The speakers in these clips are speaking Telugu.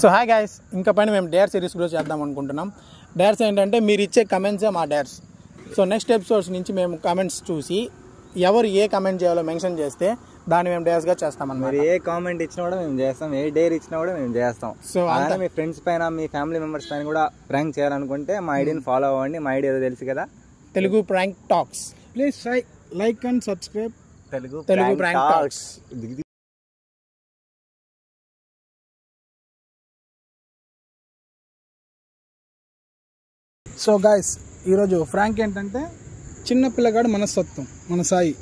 సో హాయ్ గైస్, ఇంకా పైన మేము డేర్ సిరీస్ గురించి చేద్దాం అనుకుంటున్నాం. డేర్స్ ఏంటంటే మీరు ఇచ్చే కమెంట్సే మా డేర్స్. సో నెక్స్ట్ ఎపిసోడ్స్ నుంచి మేము కమెంట్స్ చూసి ఎవరు ఏ కమెంట్ చేయాలో మెన్షన్ చేస్తే దాన్ని మేము డేర్స్గా చేస్తామన్నమాట. మీరు ఏ కామెంట్ ఇచ్చినా కూడా మేము చేస్తాం, ఏ డేర్ ఇచ్చినా కూడా మేము చేస్తాం. సో అలానే మీ ఫ్రెండ్స్ పైన, మీ ఫ్యామిలీ మెంబర్స్ పైన కూడా ప్రాంక్ చేయాలనుకుంటే మా ఐడియాని ఫాలో అవ్వండి. మా ఐడియా తెలుసు కదా, Telugu prank talks. Please like and subscribe Telugu prank talks. So guys, ఈరోజు ఫ్రాంక్ ఏంటంటే చిన్న పిల్లగాడు మనస్తత్వం, మన సాయి.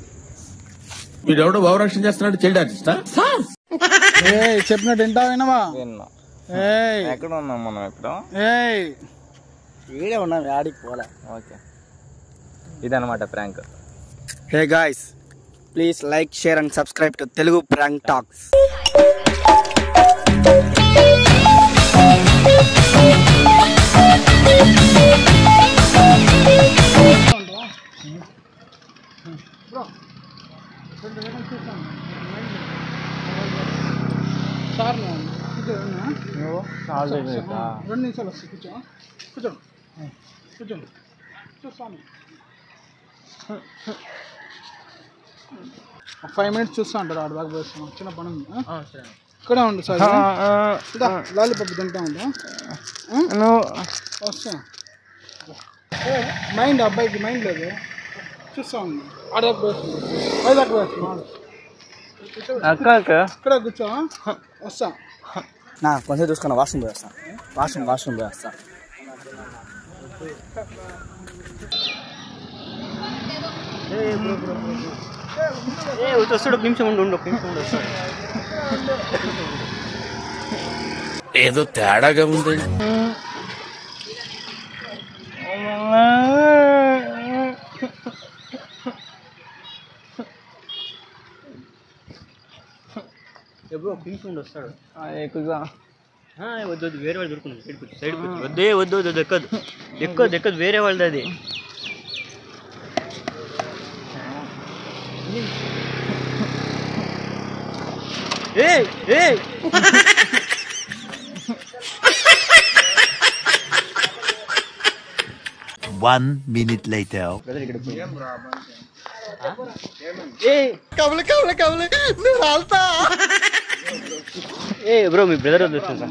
వీడెవడో భావరక్షణ చేస్తున్నాడు, చైల్డ్ ఆర్టిస్టా? చెప్పినట్టు వింటావేనవా? ఎక్కడ ఉన్నాం మనం? ఇప్పుడు వీడే ఉన్నాం, ఆడికి పోలే. ఓకే, ఇదన్నమాట prank. Hey guys, please like, share and subscribe to Telugu prank talks. రెండు నిమిషాలు వస్తాయి, కూర్చోండి చూస్తాను. 5 minutes చూస్తా అంటారు. ఆడ దాకా పోస్తాం, చిన్న పని ఉంది. ఇక్కడే ఉండు సార్, లాలీపాప్ తింటా ఉంటా. వస్తా. మైండ్ అబ్బాయికి మైండ్ లేదు, చూస్తా ఉంది. ఆడ దాకా పోస్తుంది, వైజాగ్ పోస్తున్నాం. ఇక్కడ కూర్చో, వస్తా. నా కొంచెం చూసుకున్నా, వాష్రూమ్ పోయేస్తా. వాష్రూమ్ పోయేస్తా. వస్తాడు, నిమిషం ఉండు. ఏదో తేడాగా ఉంది. ఎప్పుడు పిలుచుకుంటూ వస్తాడు ఎక్కువగా. వద్దు వేరే వాళ్ళు దొరుకుతుంది, సైడ్ వద్దు ఎక్కదు వేరే వాళ్ళది అది. ఏ 1 minute later. బ్రో మీ బ్రదర్ వస్తుంది,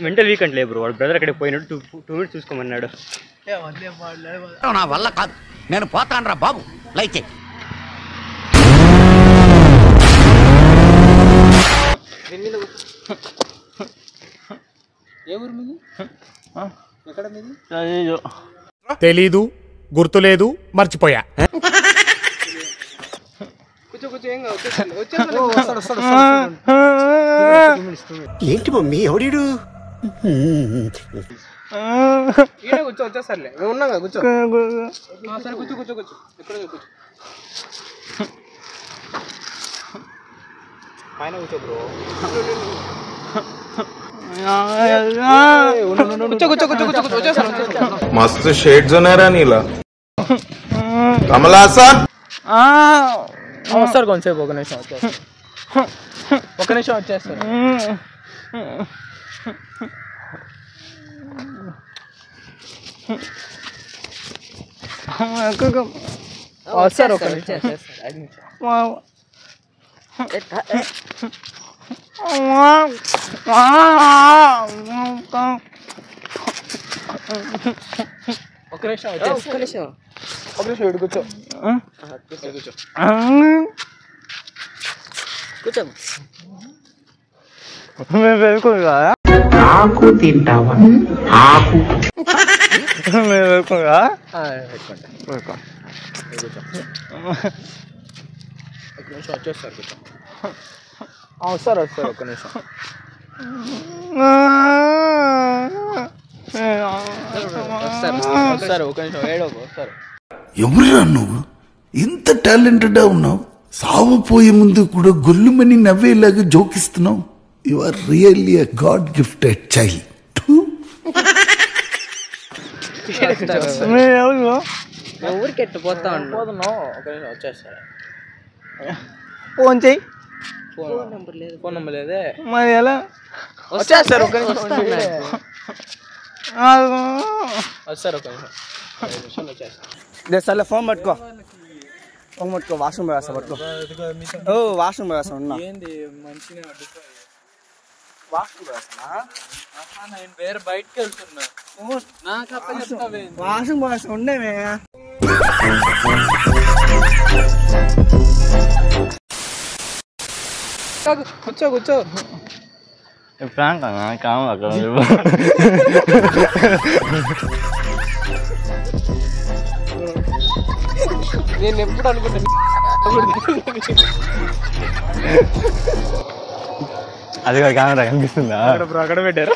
మెంటల్ వీక్ అంటే బ్రో. వాడు బ్రదర్ అక్కడికి పోయినట్టు 2 minutes చూసుకోమన్నాడు. నా వల్ల కాదు, నేను పోతాను రా బాబు, లైక్ తెలీదు, గుర్తులేదు, మర్చిపోయా. ఏంటి మమ్మీ, ఎవడీడు? వచ్చేసరిలే, మేము ఉన్నాం కదా, కూర్చో. సరే కూర్చో. ఎక్కడ కూర్చో, పైన కూర్చో బ్రో. కూర్చో. వచ్చేసాను. मस्त शेड्स होणार नीला कमला असा వస్తారు కొంచెంసేపు, ఒక నిమిషం వచ్చేస్తారు. వస్తారు ఒక నిమిషం. ఒక నిమిషం ఇటు కూర్చో. ఆకు తింటావా? ఆకు వచ్చేస్తారు, కూర్చో. వస్తారు ఒక నిమిషం. వస్తారు ఒక నిమిషం, ఏడోకు వస్తారు. ఎవరురా నువ్వు? ఇంత టాలెంటెడ్ ఉన్నావు, సావుపోయే ముందు కూడా గొల్లుమని నవ్వేలాగా జోకిస్తున్నావు. You are really a god gifted child. ఊరికి ఎట్టు పోతున్నావు? ఒక నిమిషం వచ్చేస్తారు. ఫోన్ చెయ్యి. ఫోన్ నెంబర్ లేదే. మరి ఎలా? వచ్చేస్తారు ఒక వస్తారు ఒక నిమిషం వచ్చేస్తారు. సర్లే ఫోన్ పట్టుకో వాష్రూమ్ వ్యవస్థ పట్టుకో. ఓ వాష్రూమ్ వ్యవస్థ ఉన్నా ఏంది మంచిగా వాష్రూమ్ వ్యవస్థ నేను వేరే బయటకు వెళ్తున్నా. వాష్రూమ్ వ్యవస్థ ఉండేమే. కూర్చో కూర్చో. ప్రాంక్ కాము అక్కడ నేను ఎప్పుడు అనుకుంటాను అది కెమెరా కనిపిస్తుందా? అక్కడ పెట్టారు.